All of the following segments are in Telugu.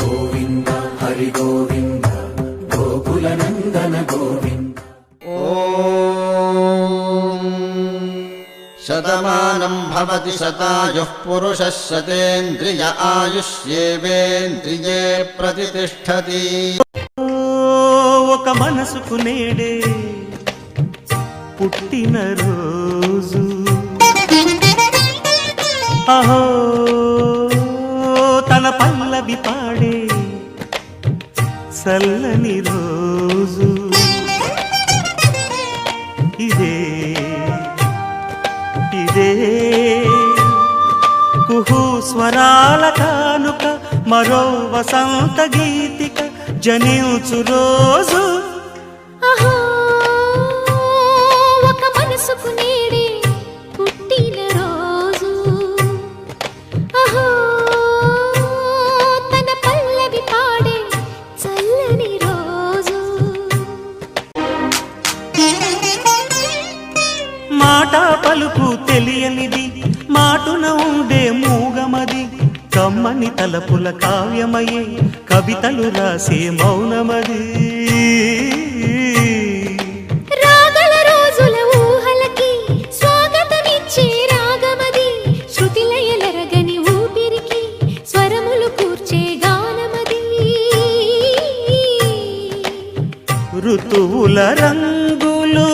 గోవింద హరి గోవింద గోకుల నందన గోవింద. ఓం శతమానం భవతి శతాయుః పురుషः శతేంద్రియ ఆయుష్యేవేంద్రియే ప్రతిష్ఠతి. ఒక మనసుకు నేడే పుట్టిన రోజు, అహో తన పల్లవి పాడే చల్లని రోజు. ఇదే ఇదే కుహు స్వరాల కానుక, మరో వసంత గీతిక జనించు రోజు. ఒక మనసుకు నేడే పుట్టిన రోజు, అహో తన పల్లవి పాడే చల్లని రోజు. మాట పలుకు తెలియనిది, మాటున ఉండే మూగమది, కమ్మని తలపుల కావ్యమయే కవితలు రాసే మౌనమది. రాగల రోజుల ఊహలకి స్వాగతమిచ్చే రాగమది, శృతిలయలరగని ఊపిరికి స్వరములు కూర్చే గానమది. ఋతువుల రంగులు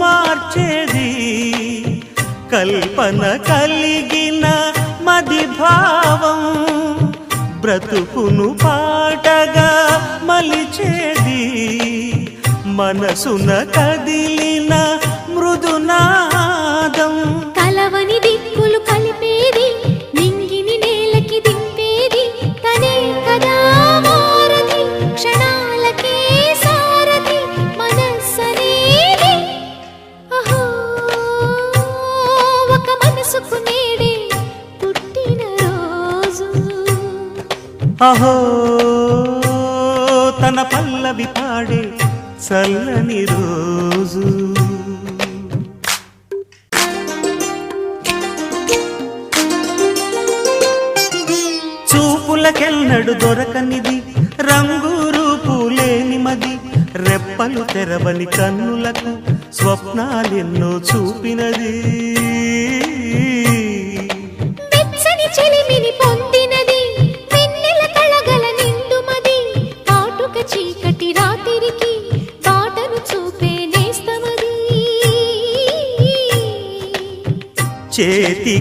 మార్చేది, కల్పన కలిగిన మది భావం, బ్రతుకును పాటగా మలిచేది, మనసున కదిలిన మృదునాదం. కలవని దిక్కులు కలిపేది, నింగిని నేలకి దింపేది, తనే కదా వారధి, క్షణాలకే సారథి మనస్సనేది. అహో ఒక మనసుకు నేడే పుట్టిన రోజు, అహో తన పల్లవి పాడే చల్లని రోజు. చూపులకెన్నడు దొరకనిది, రంగు రూపు లేని మది, రెప్పలు తెరవని కన్నులకు స్వప్నాలెన్నో చూపినది. వెచ్చని చెలిమిని పొందినది, వెన్నెల కళగల నిండుమది, కాటుక చీకటి రాత్రికి బాటను చూపే నేస్తమది. చేతి